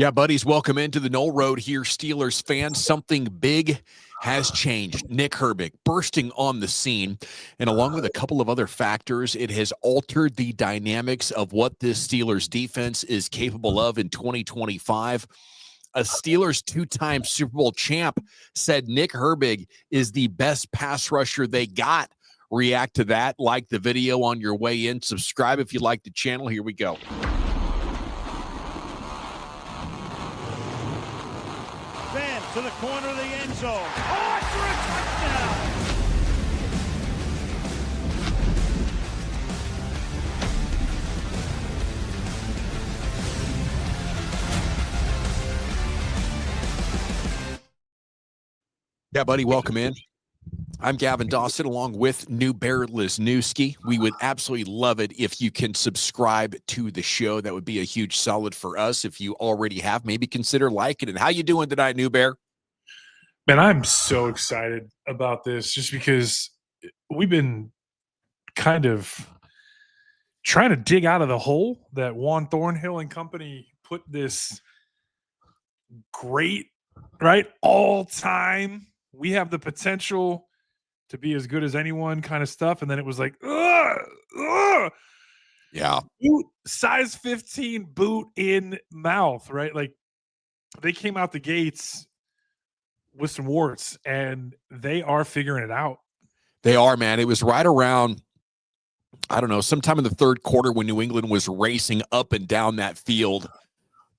Yeah, buddies, welcome into the Noll Road here, Steelers fans. Something big has changed. Nick Herbig bursting on the scene, and along with a couple of other factors, it has altered the dynamics of what this Steelers defense is capable of in 2025. A Steelers two-time Super Bowl champ said Nick Herbig is the best pass rusher they got. React to that, like the video on your way in, subscribe if you like the channel. Here we go. To the corner of the end zone. Oh, for a touchdown! Yeah, buddy, welcome in. I'm Gavin Dawson along with Newbear Wisniewski. We would absolutely love it if you can subscribe to the show. That would be a huge solid for us. If you already have, maybe consider liking it. How you doing tonight, Newbear? Man, I'm so excited about this just because we've been kind of trying to dig out of the hole that Juan Thornhill and company put this great, right, all-time, we have the potential to be as good as anyone kind of stuff. And then it was like, yeah, boot, size 15 boot in mouth, right? Like they came out the gates with some warts, and they are figuring it out. They are, man. It was right around, I don't know, sometime in the third quarter when New England was racing up and down that field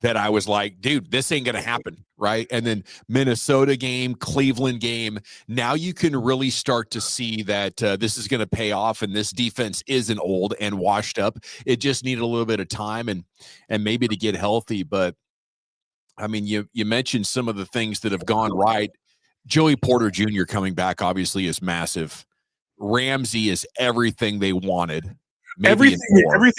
that I was like, dude, this ain't going to happen, right? And then Minnesota game, Cleveland game, now you can really start to see that this is going to pay off, and this defense isn't old and washed up. It just needed a little bit of time and maybe to get healthy, but I mean, you mentioned some of the things that have gone right. Joey Porter Jr. coming back obviously is massive. Ramsey is everything they wanted. Everything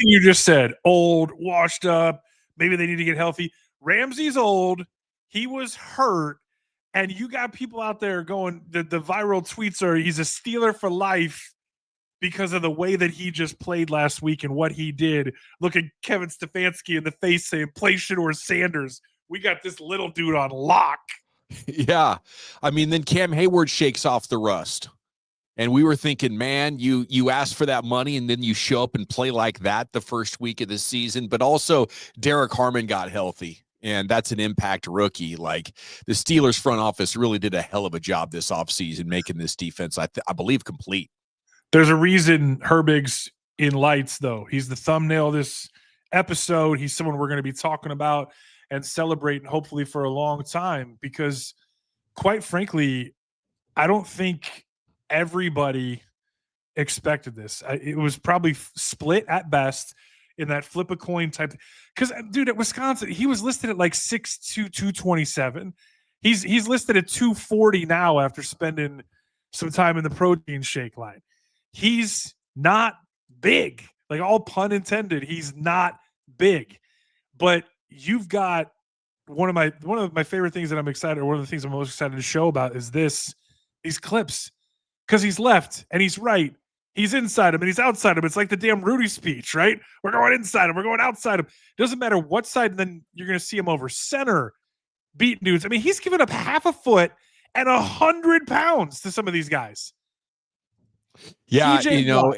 you just said, old, washed up, maybe they need to get healthy. Ramsey's old. He was hurt. And you got people out there going, the viral tweets are, he's a Steeler for life because of the way that he just played last week and what he did. Look at Kevin Stefanski in the face saying, play Shedeur Sanders. We got this little dude on lock. Yeah. I mean, then Cam Hayward shakes off the rust. And we were thinking, man, you asked for that money and then you show up and play like that the first week of the season. But also Derek Harmon got healthy, and that's an impact rookie. Like the Steelers front office really did a hell of a job this offseason making this defense, I believe, complete. There's a reason Herbig's in lights, though. He's the thumbnail of this episode. He's someone we're going to be talking about and celebrating hopefully for a long time, because quite frankly, I don't think everybody expected this. It was probably split at best in that flip a coin type. Because, dude, at Wisconsin, he was listed at like 6'2", 227. He's listed at 240 now after spending some time in the protein shake line. He's not big. Like, all pun intended, he's not big. But you've got one of my favorite things that I'm excited, or one of the things I'm most excited to show about is these clips. Because he's left and he's right. He's inside him and he's outside him. It's like the damn Rudy speech, right? We're going inside him. We're going outside him. Doesn't matter what side, and then you're going to see him over center beat dudes. I mean, he's given up half a foot and 100 pounds to some of these guys. Yeah,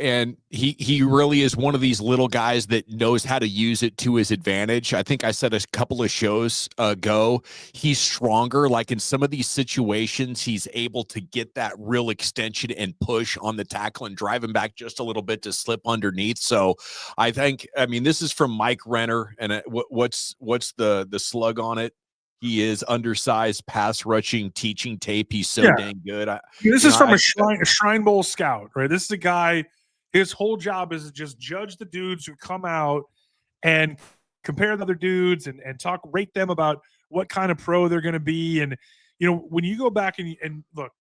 and he really is one of these little guys that knows how to use it to his advantage. I think I said a couple of shows ago, he's stronger. Like in some of these situations, he's able to get that real extension and push on the tackle and drive him back just a little bit to slip underneath. So I think, I mean, this is from Mike Renner, and what's the slug on it? He is undersized, pass rushing, teaching tape. He's so dang good. This is from a Shrine Bowl scout, right? This is a guy, his whole job is to just judge the dudes who come out and compare the other dudes and rate them about what kind of pro they're going to be. And, when you go back and look,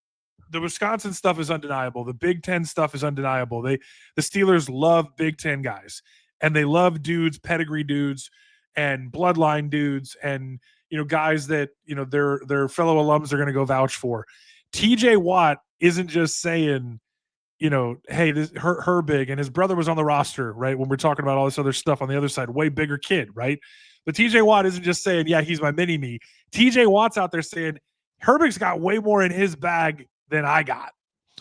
the Wisconsin stuff is undeniable. The Big Ten stuff is undeniable. The Steelers love Big Ten guys, and they love dudes, pedigree dudes, and bloodline dudes, and guys that their fellow alums are going to go vouch for. TJ Watt isn't just saying, hey, this Herbig, and his brother was on the roster, right? When we're talking about all this other stuff on the other side, way bigger kid, right? But TJ Watt isn't just saying, yeah, he's my mini-me. TJ Watt's out there saying, Herbig's got way more in his bag than I got.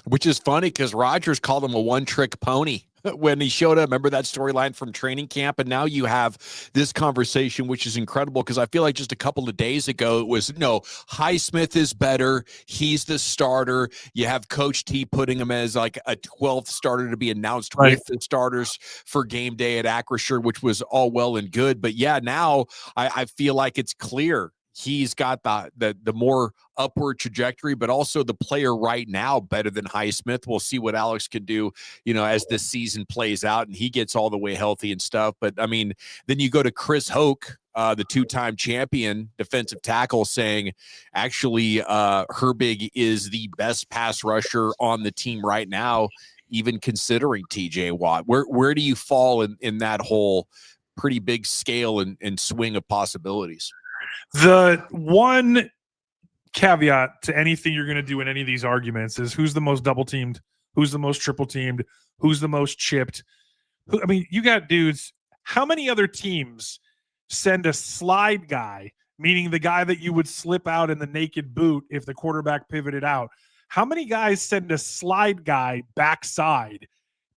Which is funny because Rodgers called him a one-trick pony when he showed up. Remember that storyline from training camp? And now you have this conversation, which is incredible because I feel like just a couple of days ago it was, no, Highsmith is better. He's the starter. You have Coach T putting him as like a 12th starter to be announced with the starters for game day at Acrisure, which was all well and good. But yeah, now I feel like it's clear he's got the more upward trajectory, but also the player right now better than Highsmith. We'll see what Alex can do, as this season plays out and he gets all the way healthy and stuff. But I mean, then you go to Chris Hoke, the two-time champion defensive tackle, saying actually Herbig is the best pass rusher on the team right now, even considering TJ Watt. Where do you fall in that whole pretty big scale and swing of possibilities? The one caveat to anything you're going to do in any of these arguments is who's the most double teamed, who's the most triple teamed, who's the most chipped. I mean, you got dudes. How many other teams send a slide guy, meaning the guy that you would slip out in the naked boot if the quarterback pivoted out? How many guys send a slide guy backside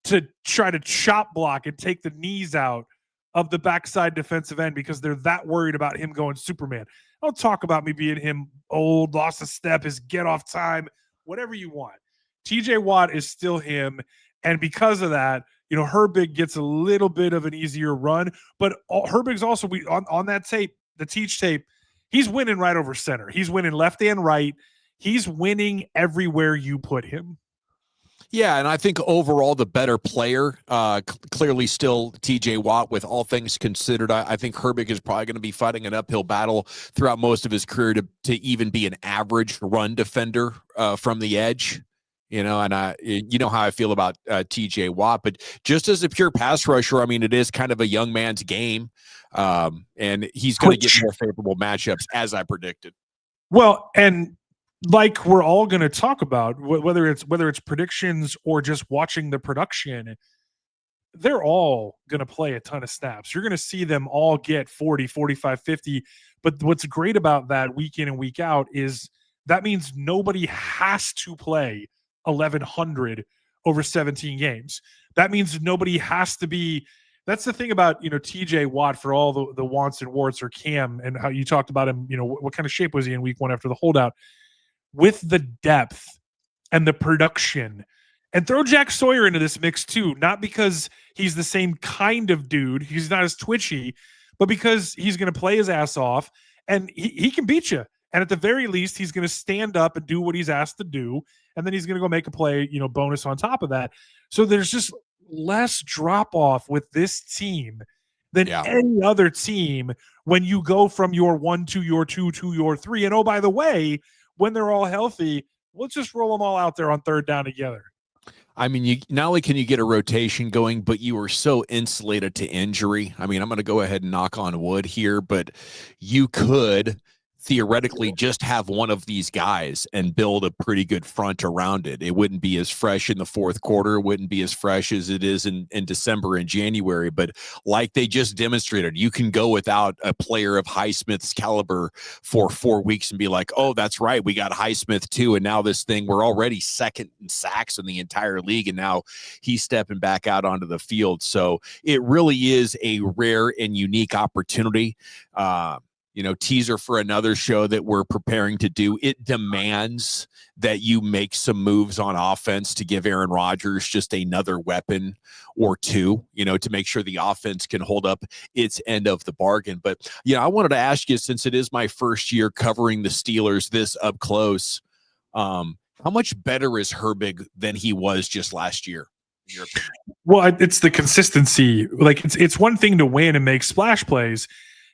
to try to chop block and take the knees out of the backside defensive end because they're that worried about him going Superman? Don't talk about me being him old, lost a step, his get off time, whatever you want. TJ Watt is still him. And because of that, Herbig gets a little bit of an easier run, but Herbig's also on that tape, the Teach tape, he's winning right over center. He's winning left and right. He's winning everywhere you put him. Yeah, and I think overall the better player, clearly still TJ Watt with all things considered. I think Herbig is probably going to be fighting an uphill battle throughout most of his career to even be an average run defender from the edge. And you know how I feel about TJ Watt, but just as a pure pass rusher, I mean, it is kind of a young man's game, and he's going to get more favorable matchups as I predicted. Well, and like we're all going to talk about, whether it's predictions or just watching the production, they're all going to play a ton of snaps. You're going to see them all get 40, 45, 50. But what's great about that week in and week out is that means nobody has to play 1,100 over 17 games. That means nobody has to be. That's the thing about, TJ Watt, for all the wants and warts, or Cam, and how you talked about him, what kind of shape was he in week one after the holdout? With the depth and the production, and throw Jack Sawyer into this mix too, not because he's the same kind of dude, he's not as twitchy, but because he's going to play his ass off and he can beat you. And at the very least, he's going to stand up and do what he's asked to do. And then he's going to go make a play, bonus on top of that. So there's just less drop off with this team than any other team when you go from your 1 to your 2 to your 3. And oh, by the way, when they're all healthy, we'll just roll them all out there on third down together. I mean, you not only can you get a rotation going, but you are so insulated to injury. I mean, I'm going to go ahead and knock on wood here, but you could theoretically just have one of these guys and build a pretty good front around it. It wouldn't be as fresh in the fourth quarter. It wouldn't be as fresh as it is in December and January. But like they just demonstrated, you can go without a player of Highsmith's caliber for 4 weeks and be like, oh, that's right, we got Highsmith too. And now this thing, we're already second in sacks in the entire league. And now he's stepping back out onto the field. So it really is a rare and unique opportunity. Teaser for another show that we're preparing to do. It demands that you make some moves on offense to give Aaron Rodgers just another weapon or two, to make sure the offense can hold up its end of the bargain. But, I wanted to ask you, since it is my first year covering the Steelers this up close, how much better is Herbig than he was just last year? In your opinion? Well, it's the consistency. Like it's one thing to win and make splash plays.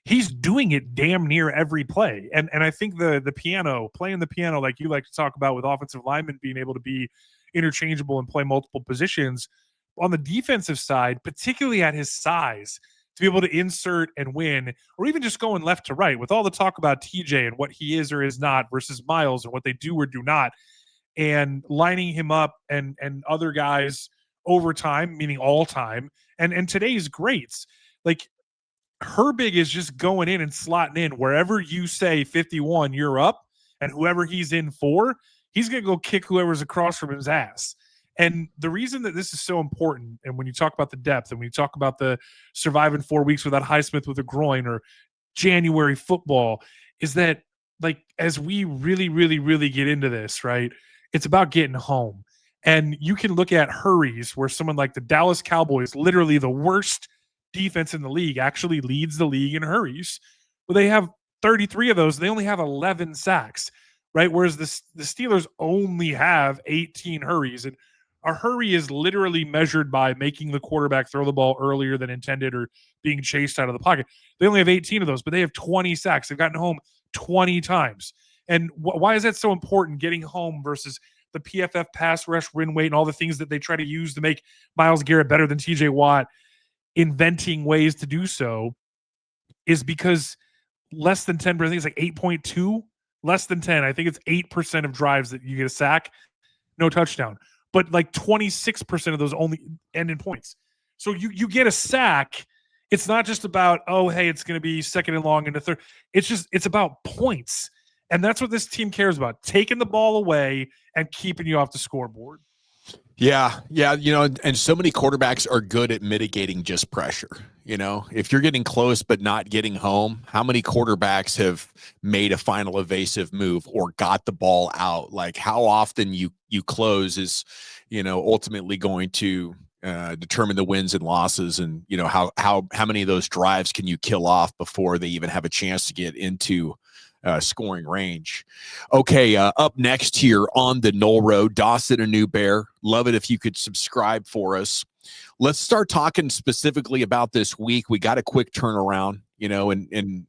He's doing it damn near every play. And I think playing the piano, like you like to talk about with offensive linemen being able to be interchangeable and play multiple positions, on the defensive side, particularly at his size, to be able to insert and win, or even just going left to right, with all the talk about TJ and what he is or is not versus Miles and what they do or do not, and lining him up and other guys over time, meaning all time, and today's greats. Like, Herbig is just going in and slotting in wherever you say 51, you're up, and whoever he's in for, he's going to go kick whoever's across from his ass. And the reason that this is so important, and when you talk about the depth, and when you talk about the surviving 4 weeks without Highsmith with a groin or January football, is that, like, as we really, really, really get into this, right, it's about getting home. And you can look at hurries where someone like the Dallas Cowboys, literally the worst defense in the league, actually leads the league in hurries. But they have 33 of those. They only have 11 sacks, right? Whereas the Steelers only have 18 hurries. And a hurry is literally measured by making the quarterback throw the ball earlier than intended or being chased out of the pocket. They only have 18 of those, but they have 20 sacks. They've gotten home 20 times. And why is that so important, getting home versus the PFF pass rush, win weight, and all the things that they try to use to make Myles Garrett better than TJ Watt, inventing ways to do so, is because less than 10%, I think it's like 8.2, less than 10. I think it's 8% of drives that you get a sack, no touchdown. But like 26% of those only end in points. So you get a sack. It's not just about, oh, hey, it's going to be second and long and a third. It's about points. And that's what this team cares about, taking the ball away and keeping you off the scoreboard. Yeah. And so many quarterbacks are good at mitigating just pressure. If you're getting close but not getting home, how many quarterbacks have made a final evasive move or got the ball out? Like, how often you close is, ultimately going to determine the wins and losses, and how many of those drives can you kill off before they even have a chance to get into scoring range. Okay, up next here on the Noll Road, Dawson and Newbear. Love it if you could subscribe for us. Let's start talking specifically about this week. We got a quick turnaround, and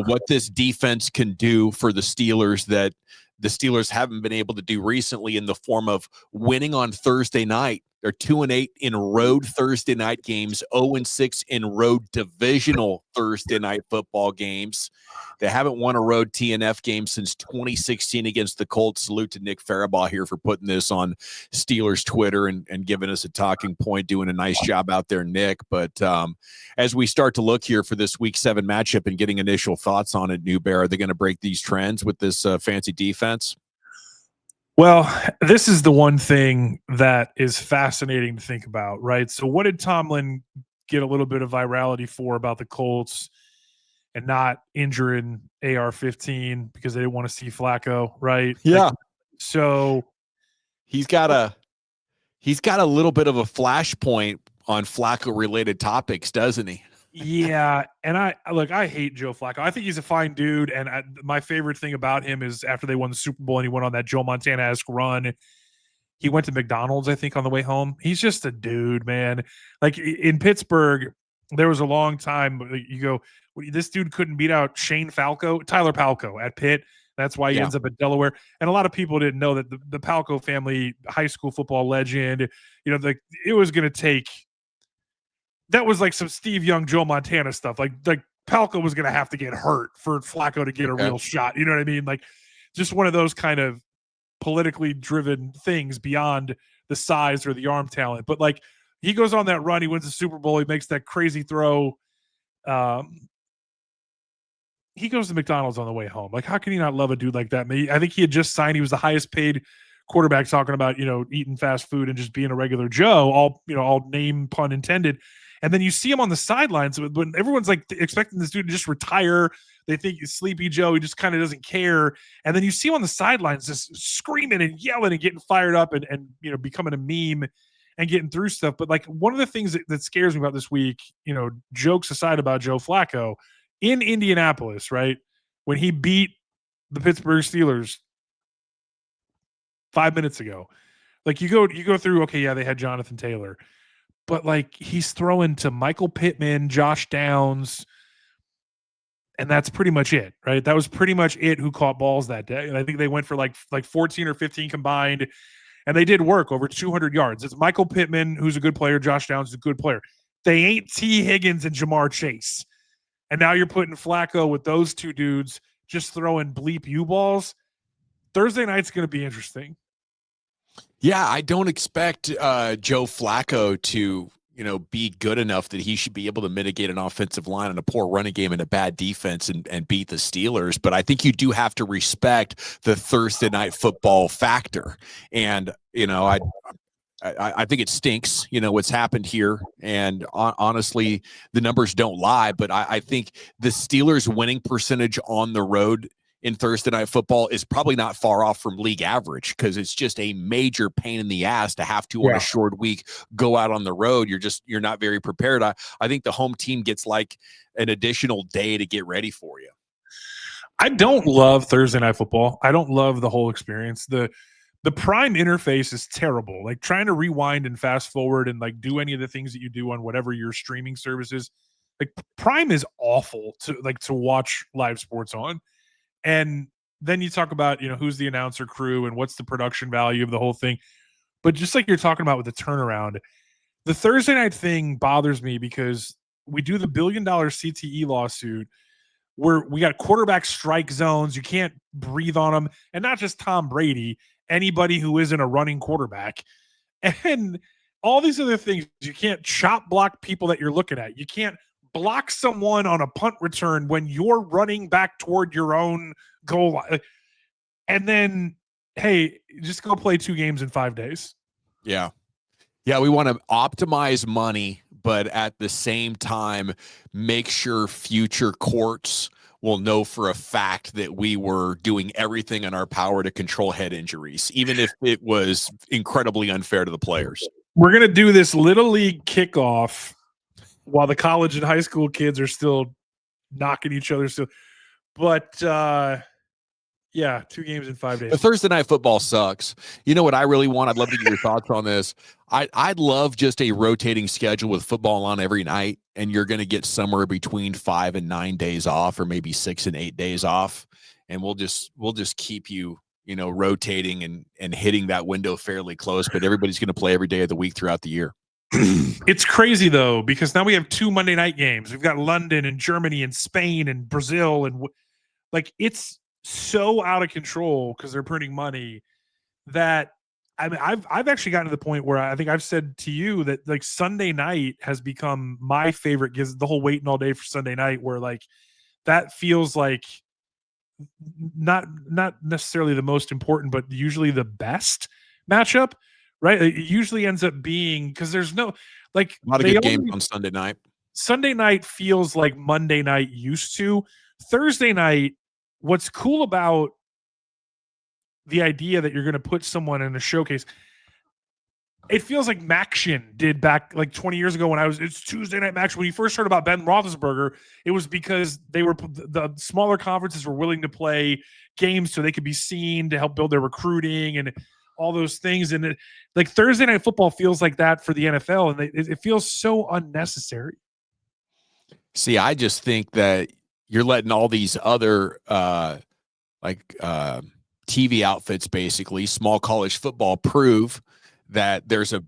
what this defense can do for the Steelers that the Steelers haven't been able to do recently, in the form of winning on Thursday night. They're 2-8 in road Thursday night games, 0-6 in road divisional Thursday night football games. They haven't won a road TNF game since 2016 against the Colts. Salute to Nick Herbig here for putting this on Steelers Twitter and giving us a talking point, doing a nice job out there, Nick. But as we start to look here for this Week 7 matchup and getting initial thoughts on it, Newbear, are they going to break these trends with this fancy defense? Well, this is the one thing that is fascinating to think about, right? So what did Tomlin get a little bit of virality for about the Colts and not injuring AR-15 because they didn't want to see Flacco, right? Yeah. So he's got a little bit of a flashpoint on Flacco related topics, doesn't he? Yeah, and I hate Joe Flacco. I think he's a fine dude, and my favorite thing about him is after they won the Super Bowl and he went on that Joe Montana-esque run, he went to McDonald's, I think, on the way home. He's just a dude, man. Like, in Pittsburgh, there was a long time you go, this dude couldn't beat out Tyler Palco at Pitt. That's why he ends up at Delaware. And a lot of people didn't know that the Palco family, high school football legend, it was going to take. That was like some Steve Young, Joe Montana stuff. Like Palco was going to have to get hurt for Flacco to get a real shot. You know what I mean? Like, just one of those kind of politically driven things beyond the size or the arm talent. But like, he goes on that run, he wins the Super Bowl, he makes that crazy throw. He goes to McDonald's on the way home. Like, how can you not love a dude like that? I think he had just signed. He was the highest paid quarterback, talking about, eating fast food and just being a regular Joe, all name pun intended. And then you see him on the sidelines when everyone's like expecting this dude to just retire. They think he's Sleepy Joe. He just kind of doesn't care. And then you see him on the sidelines just screaming and yelling and getting fired up and becoming a meme and getting through stuff. But like, one of the things that scares me about this week, jokes aside about Joe Flacco, in Indianapolis, right, when he beat the Pittsburgh Steelers 5 minutes ago, like, you go through, okay, yeah, they had Jonathan Taylor. But like, he's throwing to Michael Pittman, Josh Downs, and that's pretty much it, right? That was pretty much it who caught balls that day. And I think they went for like 14 or 15 combined, and they did work over 200 yards. It's Michael Pittman, who's a good player. Josh Downs is a good player. They ain't T. Higgins and Jamar Chase. And now you're putting Flacco with those two dudes just throwing bleep U balls. Thursday night's going to be interesting. Yeah, I don't expect Joe Flacco to, be good enough that he should be able to mitigate an offensive line and a poor running game and a bad defense and beat the Steelers. But I think you do have to respect the Thursday night football factor. And, I think it stinks, what's happened here. And honestly, the numbers don't lie, but I think the Steelers winning percentage on the road in Thursday night football is probably not far off from league average, because it's just a major pain in the ass to have to on a short week go out on the road. You're not very prepared. I think the home team gets like an additional day to get ready for you. I don't love Thursday night football. I don't love the whole experience. The Prime interface is terrible. Like trying to rewind and fast forward and like do any of the things that you do on whatever your streaming service is. Like Prime is awful to watch live sports on. And then you talk about, who's the announcer crew and what's the production value of the whole thing. But just like you're talking about with the turnaround, the Thursday night thing bothers me because we do the $1 billion CTE lawsuit where we got quarterback strike zones. You can't breathe on them. And not just Tom Brady, anybody who isn't a running quarterback. And all these other things. You can't chop block people that you're looking at. You can't block someone on a punt return when you're running back toward your own goal line. And then, hey, just go play 2 games in 5 days. Yeah. Yeah, we want to optimize money, but at the same time, make sure future courts will know for a fact that we were doing everything in our power to control head injuries, even if it was incredibly unfair to the players. We're going to do this Little League kickoff while the college and high school kids are still knocking each other. But 2 games in 5 days. The Thursday night football sucks. You know what I really want? I'd love to get your thoughts on this. I'd love just a rotating schedule with football on every night, and you're going to get somewhere between 5 and 9 days off, or maybe 6 and 8 days off. And we'll just keep you, rotating and hitting that window fairly close, but everybody's going to play every day of the week throughout the year. It's crazy though, because now we have 2 Monday night games. We've got London and Germany and Spain and Brazil, and like it's so out of control because they're printing money that I've actually gotten to the point where I think I've said to you that like Sunday night has become my favorite. Gives the whole waiting all day for Sunday night, where like that feels like not necessarily the most important, but usually the best matchup. Right, it usually ends up being because there's no like a lot of good games on Sunday night. Sunday night feels like Monday night used to. Thursday night, what's cool about the idea that you're going to put someone in a showcase, it feels like Maction did back like 20 years ago when it's Tuesday night Maction. When you first heard about Ben Roethlisberger, it was because the smaller conferences were willing to play games so they could be seen to help build their recruiting and all those things. And like Thursday night football feels like that for the NFL, and it feels so unnecessary. See, I just think that you're letting all these other TV outfits, basically small college football, prove that there's a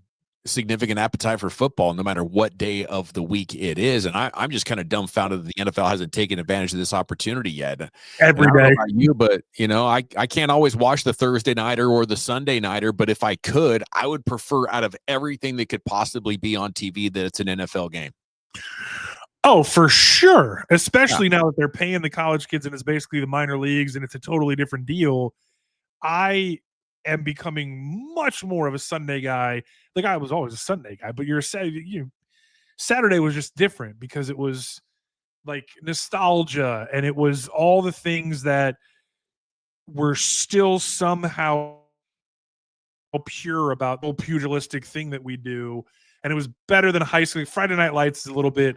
significant appetite for football no matter what day of the week it is. And I'm just kind of dumbfounded that the NFL hasn't taken advantage of this opportunity yet. Every day. About you, but I can't always watch the Thursday nighter or the Sunday nighter, but if I could, I would prefer out of everything that could possibly be on TV that it's an NFL game. Oh, for sure. Especially now that they're paying the college kids and it's basically the minor leagues and it's a totally different deal. I am becoming much more of a Sunday guy. Like I was always a Sunday guy, but Saturday was just different because it was like nostalgia and it was all the things that were still somehow pure about the whole pugilistic thing that we do. And it was better than high school. Friday Night Lights is a little bit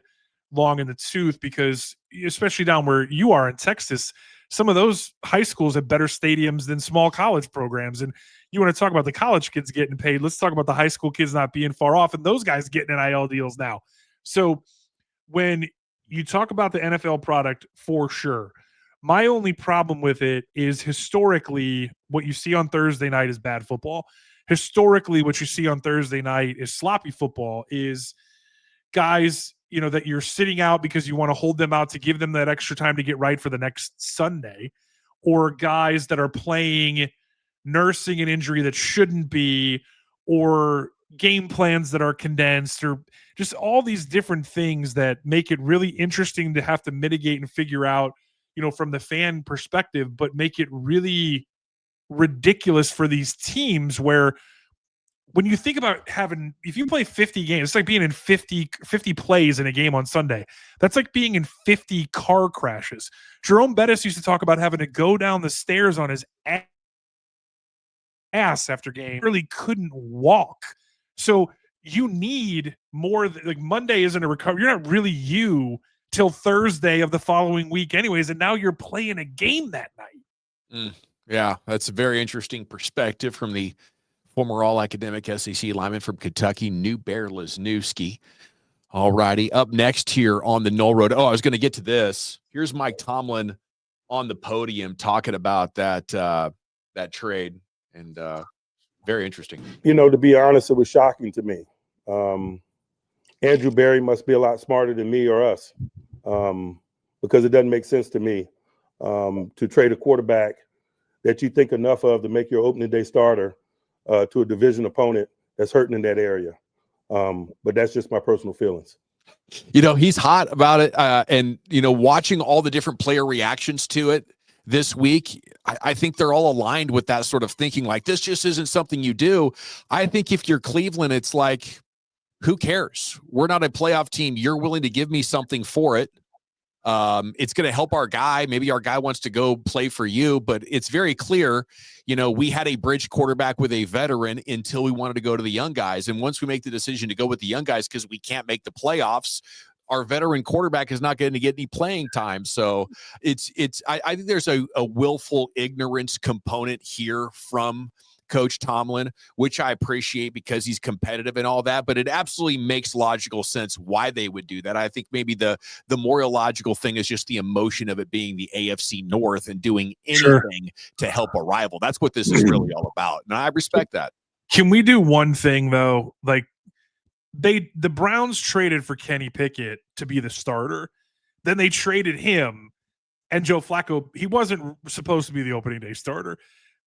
long in the tooth because especially down where you are in Texas, some of those high schools have better stadiums than small college programs. And you want to talk about the college kids getting paid. Let's talk about the high school kids not being far off and those guys getting NIL deals now. So when you talk about the NFL product, for sure, my only problem with it is historically what you see on Thursday night is bad football. Historically, what you see on Thursday night is sloppy football, is guys that you're sitting out because you want to hold them out to give them that extra time to get right for the next Sunday, or guys that are playing nursing an injury that shouldn't be, or game plans that are condensed, or just all these different things that make it really interesting to have to mitigate and figure out, from the fan perspective, but make it really ridiculous for these teams where when you think about if you play 50 games, it's like being in 50 plays in a game on Sunday. That's like being in 50 car crashes. Jerome Bettis used to talk about having to go down the stairs on his ass after game. He really couldn't walk. So you need more. Like Monday isn't a recovery. You're not really you till Thursday of the following week anyways. And now you're playing a game that night. Yeah, that's a very interesting perspective from the former all-academic SEC lineman from Kentucky, Newbear Lesniewski. All righty. Up next here on the Noll Road. Oh, I was going to get to this. Here's Mike Tomlin on the podium talking about that trade, and very interesting. To be honest, it was shocking to me. Andrew Berry must be a lot smarter than me or us, because it doesn't make sense to me to trade a quarterback that you think enough of to make your opening day starter to a division opponent that's hurting in that area. But that's just my personal feelings. He's hot about it. And watching all the different player reactions to it this week, I think they're all aligned with that sort of thinking, like, this just isn't something you do. I think if you're Cleveland, it's like, who cares? We're not a playoff team. You're willing to give me something for it. It's going to help our guy. Maybe our guy wants to go play for you, but it's very clear, we had a bridge quarterback with a veteran until we wanted to go to the young guys. And once we make the decision to go with the young guys, because we can't make the playoffs, our veteran quarterback is not going to get any playing time. So I think there's a willful ignorance component here from Coach Tomlin, which I appreciate because he's competitive and all that, but it absolutely makes logical sense why they would do that. I think maybe the more illogical thing is just the emotion of it being the AFC North and doing anything to help a rival. That's what this is really all about. And I respect that. Can we do one thing though? Like the Browns traded for Kenny Pickett to be the starter. Then they traded him, and Joe Flacco, he wasn't supposed to be the opening day starter.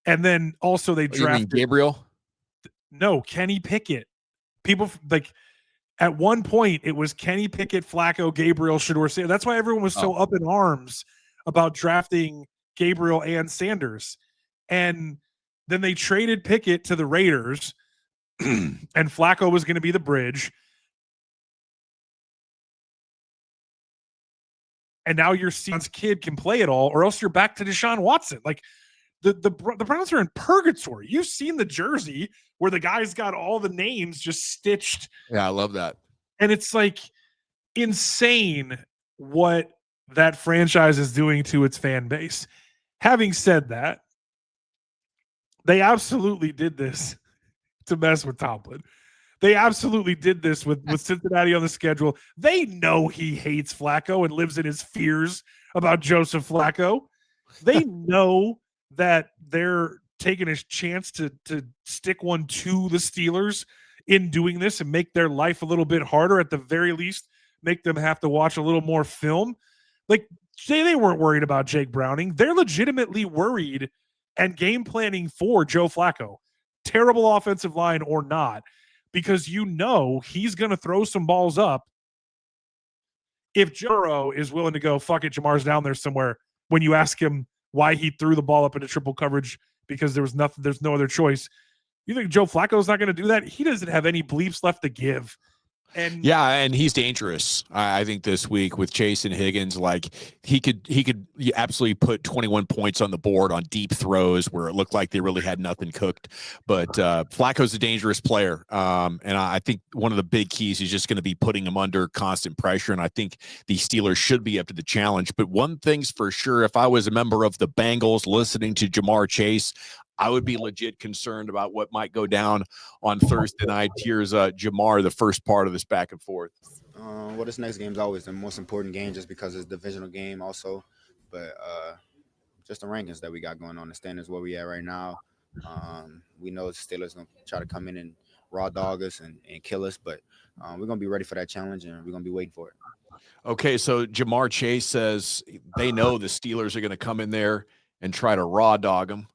And then also they drafted Gabriel. No, Kenny Pickett. People like at one point it was Kenny Pickett, Flacco, Gabriel, Shedeur. That's why everyone was so up in arms about drafting Gabriel and Sanders. And then they traded Pickett to the Raiders, and Flacco was going to be the bridge. And now your son's kid can play it all, or else you're back to Deshaun Watson. Like the Browns are in purgatory. You've seen the jersey where the guy's got all the names just stitched. Yeah, I love that. And it's like insane what that franchise is doing to its fan base. Having said that, they absolutely did this to mess with Tomlin. They absolutely did this with Cincinnati on the schedule. They know he hates Flacco and lives in his fears about Joseph Flacco. They know that they're taking a chance to stick one to the Steelers in doing this and make their life a little bit harder, at the very least, make them have to watch a little more film. Like, they weren't worried about Jake Browning. They're legitimately worried and game planning for Joe Flacco. Terrible offensive line or not, because he's going to throw some balls up. If Joe is willing to go, fuck it, Jamar's down there somewhere, when you ask him why he threw the ball up into triple coverage because there's no other choice. You think Joe Flacco's not going to do that? He doesn't have any bleeps left to give. And he's dangerous. I think this week with Chase and Higgins, like he could absolutely put 21 points on the board on deep throws where it looked like they really had nothing cooked. But Flacco's a dangerous player, and I think one of the big keys is just going to be putting him under constant pressure. And I think the Steelers should be up to the challenge. But one thing's for sure: if I was a member of the Bengals listening to Jamar Chase, I would be legit concerned about what might go down on Thursday night. Here's Jamar, the first part of this back and forth. Well, this next game is always the most important game just because it's a divisional game also. But just the rankings that we got going on, the standings where we at right now. We know the Steelers going to try to come in and raw dog us and kill us, but we're going to be ready for that challenge, and we're going to be waiting for it. Okay, so Jamar Chase says they know the Steelers are going to come in there and try to raw dog them.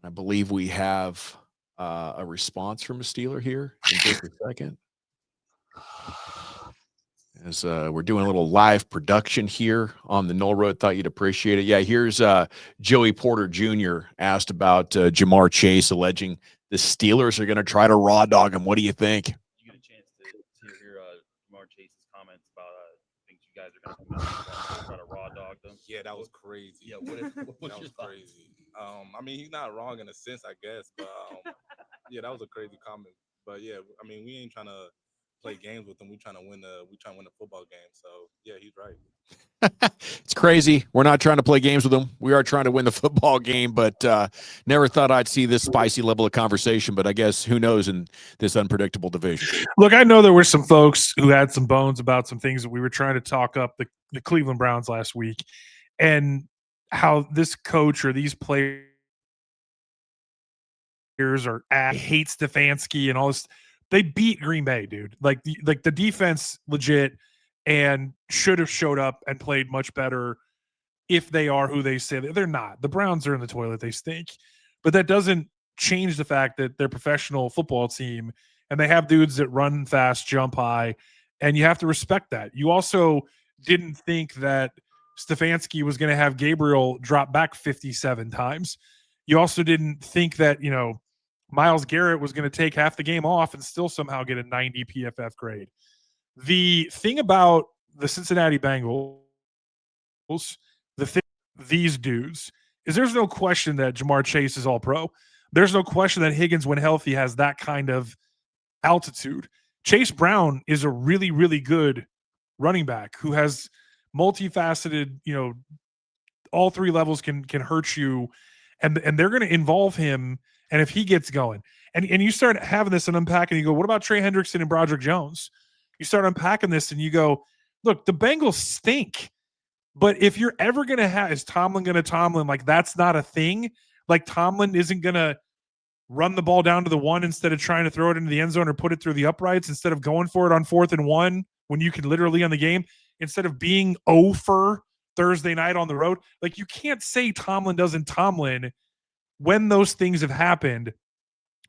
I believe we have a response from a Steeler here in just a second. As we're doing a little live production here on the Noll Road, thought you'd appreciate it. Yeah, here's Joey Porter Jr. asked about Jamar Chase, alleging the Steelers are going to try to raw dog him. What do you think? Did you get a chance to hear Jamar Chase's comments about things you guys are going to try to raw dog them? Yeah, that was crazy. Yeah, that was crazy. I mean, he's not wrong in a sense, I guess, but yeah, that was a crazy comment. But yeah, I mean, we ain't trying to play games with him. We trying to win the football game. So yeah, he's right. It's crazy. We're not trying to play games with them. We are trying to win the football game, but never thought I'd see this spicy level of conversation. But I guess who knows in this unpredictable division. Look, I know there were some folks who had some bones about some things that we were trying to talk up the Cleveland Browns last week, and how this coach or these players are hate Stefanski and all this. They beat Green Bay, dude. Like the defense legit and should have showed up and played much better if they are who they say they're not. The Browns are in the toilet. They stink. But that doesn't change the fact that they're a professional football team and they have dudes that run fast, jump high, and you have to respect that. You also didn't think that Stefanski was going to have Gabriel drop back 57 times. You also didn't think that, Myles Garrett was going to take half the game off and still somehow get a 90 PFF grade. The thing about the Cincinnati Bengals, these dudes, is there's no question that Jamar Chase is all pro. There's no question that Higgins, when healthy, has that kind of altitude. Chase Brown is a really, really good running back who has multifaceted, all three levels can hurt you, and they're going to involve him. And if he gets going, and you start having this and unpacking, you go, what about Trey Hendrickson and Broderick Jones? You start unpacking this and you go, look, the Bengals stink. But if you're ever going to have, is Tomlin going to Tomlin? Like, that's not a thing. Like, Tomlin isn't going to run the ball down to the one instead of trying to throw it into the end zone or put it through the uprights instead of going for it on 4th and 1 when you can literally on the game, instead of being 0 for Thursday night on the road. Like, you can't say Tomlin doesn't Tomlin when those things have happened,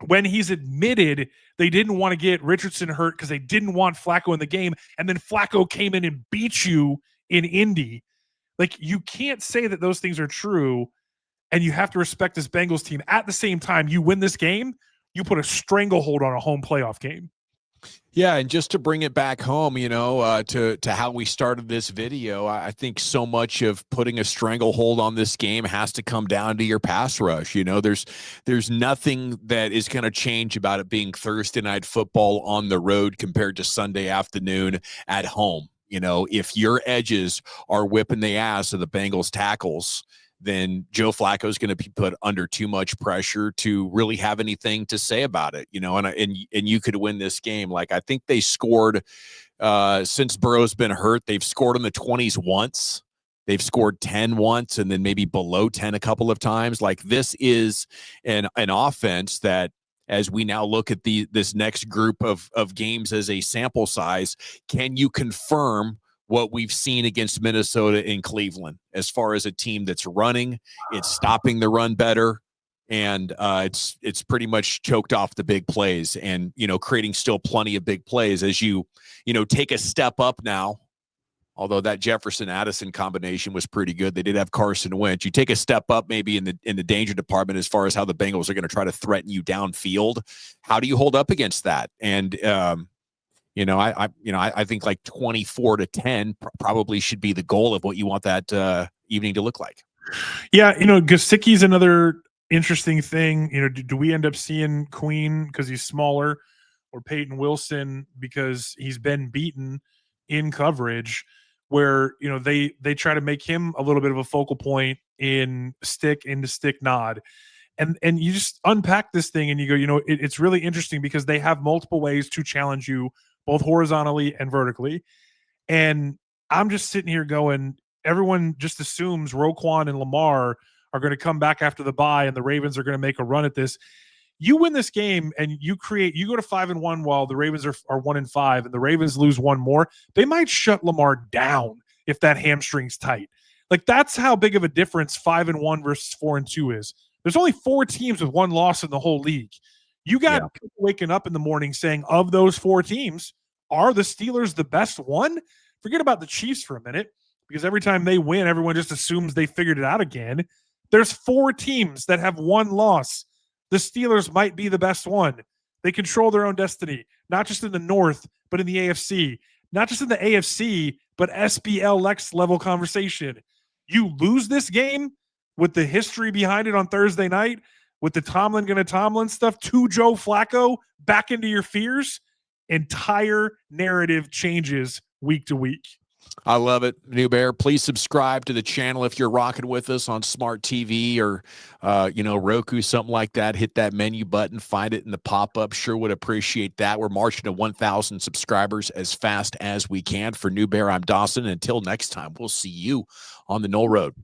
when he's admitted they didn't want to get Richardson hurt because they didn't want Flacco in the game, and then Flacco came in and beat you in Indy. Like, you can't say that those things are true, and you have to respect this Bengals team. At the same time, you win this game, you put a stranglehold on a home playoff game. Yeah, and just to bring it back home, to how we started this video, I think so much of putting a stranglehold on this game has to come down to your pass rush. There's nothing that is going to change about it being Thursday night football on the road compared to Sunday afternoon at home. If your edges are whipping the ass of the Bengals tackles, then Joe Flacco is going to be put under too much pressure to really have anything to say about it, and you could win this game. Like, I think they scored since Burrow's been hurt, they've scored in the 20s once. They've scored 10 once and then maybe below 10 a couple of times. Like, this is an offense that, as we now look at this next group of games as a sample size, can you confirm what we've seen against Minnesota and Cleveland as far as a team that's running, it's stopping the run better, and it's pretty much choked off the big plays and, creating still plenty of big plays as you take a step up now. Although that Jefferson-Addison combination was pretty good. They did have Carson Wentz. You take a step up maybe in the danger department as far as how the Bengals are going to try to threaten you downfield. How do you hold up against that? And, I think like 24-10 probably should be the goal of what you want that evening to look like. Yeah, Gesicki's another interesting thing. Do we end up seeing Queen because he's smaller, or Peyton Wilson because he's been beaten in coverage, where they try to make him a little bit of a focal point in stick into stick nod, and you just unpack this thing and you go, it's really interesting because they have multiple ways to challenge you, both horizontally and vertically. And I'm just sitting here going, everyone just assumes Roquan and Lamar are going to come back after the bye and the Ravens are going to make a run at this. You win this game and you go to 5-1 while the Ravens are 1-5 and the Ravens lose one more. They might shut Lamar down if that hamstring's tight. Like, that's how big of a difference 5-1 versus 4-2 is. There's only 4 teams with one loss in the whole league. You got people waking up in the morning saying, of those 4 teams, are the Steelers the best one? Forget about the Chiefs for a minute, because every time they win, everyone just assumes they figured it out again. There's 4 teams that have 1 loss. The Steelers might be the best one. They control their own destiny, not just in the North, but in the AFC. Not just in the AFC, but SBL next level conversation. You lose this game with the history behind it on Thursday night, with the Tomlin gonna Tomlin stuff to Joe Flacco back into your fears, entire narrative changes week to week. I love it, Newbear. Please subscribe to the channel if you're rocking with us on Smart TV or, Roku, something like that. Hit that menu button, find it in the pop-up. Sure would appreciate that. We're marching to 1,000 subscribers as fast as we can. For Newbear, I'm Dawson. Until next time, we'll see you on the Noll Road.